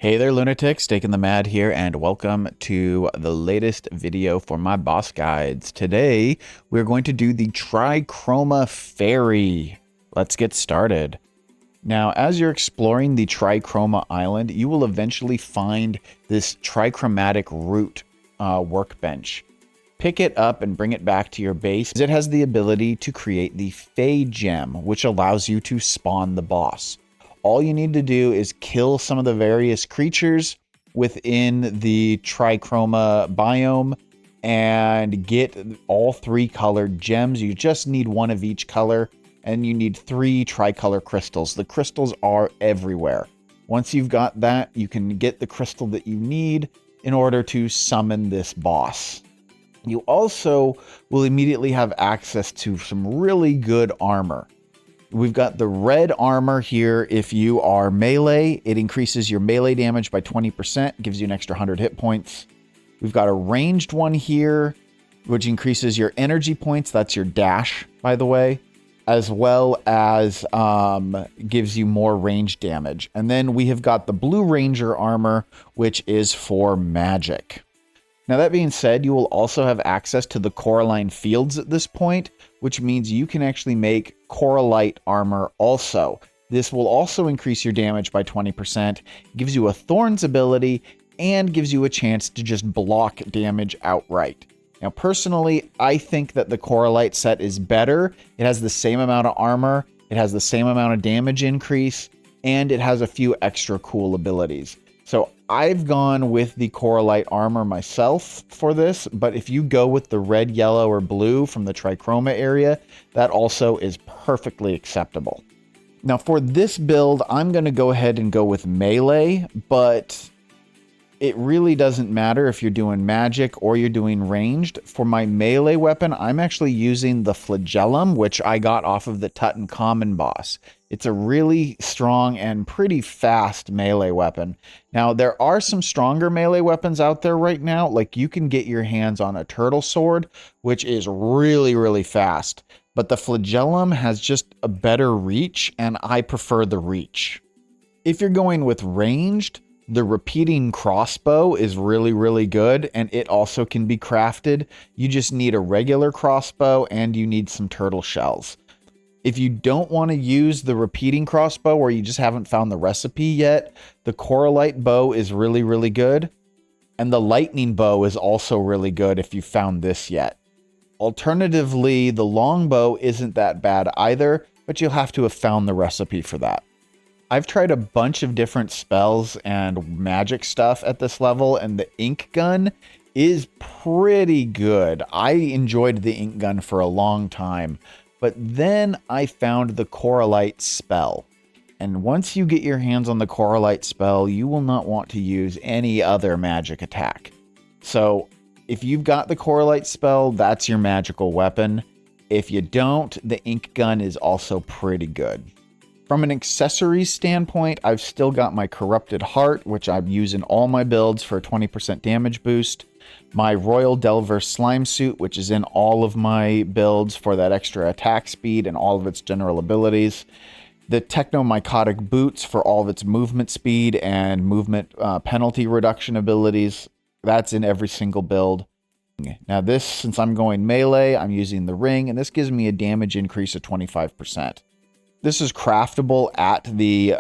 Hey there, lunatics, taking the mad here, and welcome to the latest video for my boss guides. Today, we're going to do the Trichroma Fairy. Let's get started. Now, as you're exploring the Trichroma Island, you will eventually find this trichromatic root workbench. Pick it up and bring it back to your base. It has the ability to create the Fey Gem, which allows you to spawn the boss. All you need to do is kill some of the various creatures within the Trichroma biome and get all three colored gems. You just need one of each color, and you need 3 tricolor crystals. The crystals are everywhere. Once you've got that, you can get the crystal that you need in order to summon this boss. You also will immediately have access to some really good armor. We've got the red armor here. If you are melee, it increases your melee damage by 20%, gives you an extra 100 hit points. We've got a ranged one here, which increases your energy points. That's your dash, by the way, as well as gives you more range damage. And then we have got the blue ranger armor, which is for magic. Now, that being said, you will also have access to the Coraline Fields at this point, which means you can actually make Coralite armor also. This will also increase your damage by 20%, gives you a Thorns ability, and gives you a chance to just block damage outright. Now, personally, I think that the Coralite set is better. It has the same amount of armor, it has the same amount of damage increase, and it has a few extra cool abilities. So I've gone with the Coralite armor myself for this, but if you go with the red, yellow, or blue from the Trichroma area, that also is perfectly acceptable. Now for this build, I'm going to go ahead and go with melee, but it really doesn't matter if you're doing magic or you're doing ranged. For my melee weapon, I'm actually using the Flagellum, which I got off of the Tutankhamun boss. It's a really strong and pretty fast melee weapon. Now, there are some stronger melee weapons out there right now. Like, you can get your hands on a turtle sword, which is really, really fast. But the Flagellum has just a better reach, and I prefer the reach. If you're going with ranged, the repeating crossbow is really, really good, and it also can be crafted. You just need a regular crossbow, and you need some turtle shells. If you don't want to use the repeating crossbow, or you just haven't found the recipe yet, the Coralite bow is really, really good. And the lightning bow is also really good if you found this yet. Alternatively, the longbow isn't that bad either, but you'll have to have found the recipe for that. I've tried a bunch of different spells and magic stuff at this level, and the ink gun is pretty good. I enjoyed the ink gun for a long time. But then I found the Coralite spell. And once you get your hands on the Coralite spell, you will not want to use any other magic attack. So if you've got the Coralite spell, that's your magical weapon. If you don't, the ink gun is also pretty good. From an accessories standpoint, I've still got my Corrupted Heart, which I use in all my builds for a 20% damage boost. My Royal Delver Slime Suit, which is in all of my builds for that extra attack speed and all of its general abilities. The Technomycotic Boots for all of its movement speed and movement penalty reduction abilities. That's in every single build. Now this, since I'm going melee, I'm using the ring, and this gives me a damage increase of 25%. This is craftable at the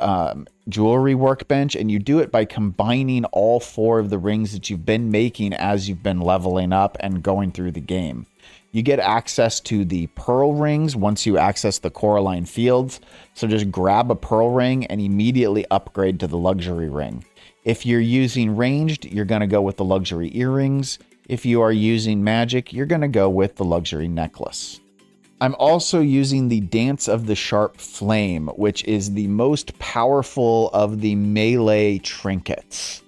jewelry workbench, and you do it by combining all 4 of the rings that you've been making as you've been leveling up and going through the game. You get access to the pearl rings once you access the Coraline Fields, so just grab a pearl ring and immediately upgrade to the luxury ring. If you're using ranged, you're going to go with the luxury earrings. If you are using magic, you're going to go with the luxury necklace. I'm also using the Dance of the Sharp Flame, which is the most powerful of the melee trinkets.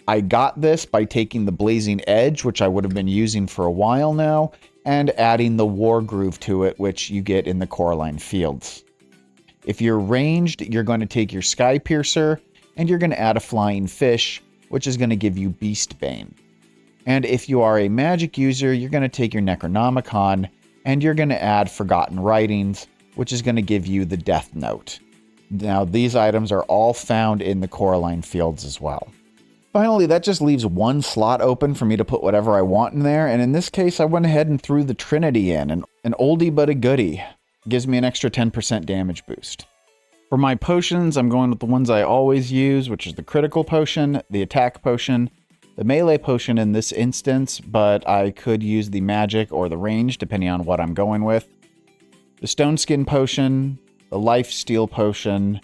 I got this by taking the Blazing Edge, which I would have been using for a while now, and adding the War Groove to it, which you get in the Coraline Fields. If you're ranged, you're going to take your Sky Piercer, and you're going to add a Flying Fish, which is going to give you Beast Bane. And if you are a magic user, you're going to take your Necronomicon, and you're going to add Forgotten Writings, which is going to give you the Death Note. Now, these items are all found in the Coraline fields as well. Finally, that just leaves one slot open for me to put whatever I want in there, and in this case, I went ahead and threw the Trinity in, an oldie but a goodie. Gives me an extra 10% damage boost. For my potions, I'm going with the ones I always use, which is the critical potion, the attack potion, the melee potion in this instance, but I could use the magic or the range, depending on what I'm going with, the stone skin potion, the life steal potion,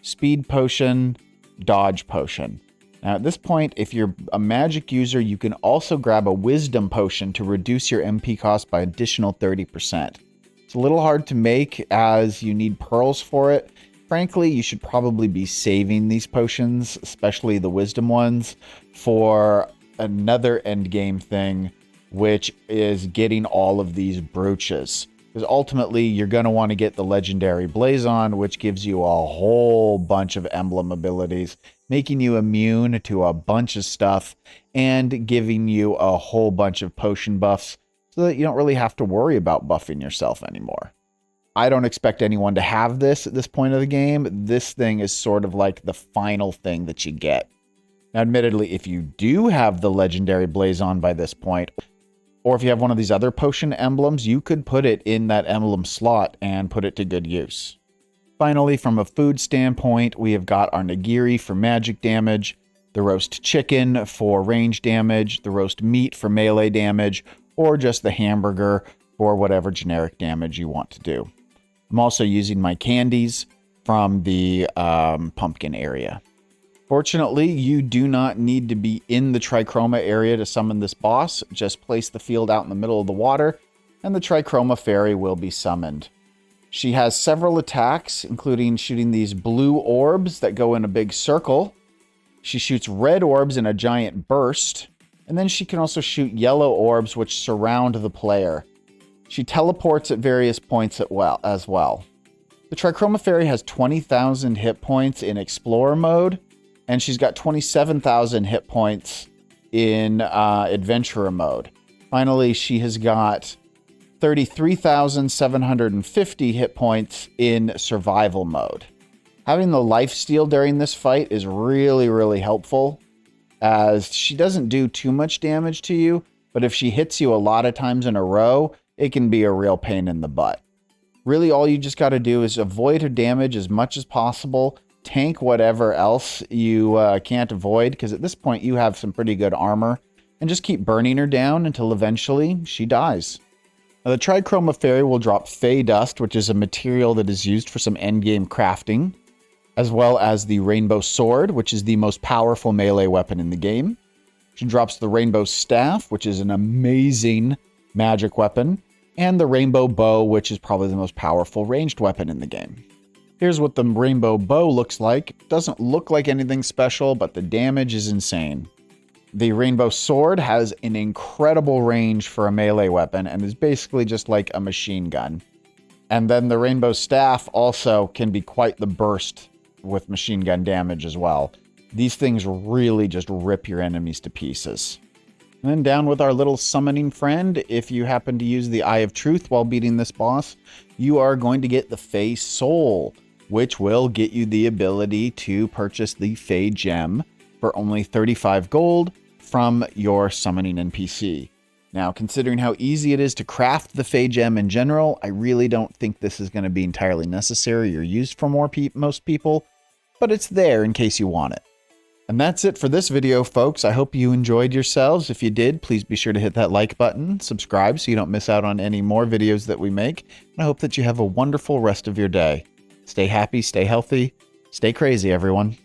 speed potion, dodge potion. Now at this point, if you're a magic user, you can also grab a wisdom potion to reduce your MP cost by additional 30%. It's a little hard to make as you need pearls for it. Frankly, you should probably be saving these potions, especially the wisdom ones, for another endgame thing, which is getting all of these brooches. Because ultimately, you're going to want to get the legendary Blazon, which gives you a whole bunch of emblem abilities, making you immune to a bunch of stuff and giving you a whole bunch of potion buffs so that you don't really have to worry about buffing yourself anymore. I don't expect anyone to have this at this point of the game. This thing is sort of like the final thing that you get. Now, admittedly, if you do have the legendary Blazon by this point, or if you have one of these other potion emblems, you could put it in that emblem slot and put it to good use. Finally, from a food standpoint, we have got our nigiri for magic damage, the roast chicken for range damage, the roast meat for melee damage, or just the hamburger for whatever generic damage you want to do. I'm also using my candies from the pumpkin area. Fortunately, you do not need to be in the Trichroma area to summon this boss. Just place the field out in the middle of the water, and the Trichroma fairy will be summoned. She has several attacks, including shooting these blue orbs that go in a big circle. She shoots red orbs in a giant burst, and then she can also shoot yellow orbs which surround the player. She teleports at various points as well. The Trichroma fairy has 20,000 hit points in Explorer mode, and she's got 27,000 hit points in Adventurer mode. Finally, she has got 33,750 hit points in Survival mode. Having the lifesteal during this fight is really, really helpful, as she doesn't do too much damage to you, but if she hits you a lot of times in a row, it can be a real pain in the butt. Really, all you just got to do is avoid her damage as much as possible, tank whatever else you can't avoid, because at this point you have some pretty good armor, and just keep burning her down until eventually she dies. Now, the Trichroma fairy will drop Fey Dust, which is a material that is used for some endgame crafting, as well as the Rainbow Sword, which is the most powerful melee weapon in the game. She drops the Rainbow Staff, which is an amazing magic weapon, and the Rainbow Bow, which is probably the most powerful ranged weapon in the game. Here's what the Rainbow Bow looks like. It doesn't look like anything special, but the damage is insane. The Rainbow Sword has an incredible range for a melee weapon and is basically just like a machine gun. And then the Rainbow Staff also can be quite the burst with machine gun damage as well. These things really just rip your enemies to pieces. And then down with our little summoning friend, if you happen to use the Eye of Truth while beating this boss, you are going to get the Fey Soul, which will get you the ability to purchase the Fey Gem for only 35 gold from your summoning NPC. Now, considering how easy it is to craft the Fey Gem in general, I really don't think this is going to be entirely necessary or used for most people, but it's there in case you want it. And that's it for this video, folks. I hope you enjoyed yourselves. If you did, please be sure to hit that like button, subscribe so you don't miss out on any more videos that we make, and I hope that you have a wonderful rest of your day. Stay happy, stay healthy, stay crazy, everyone.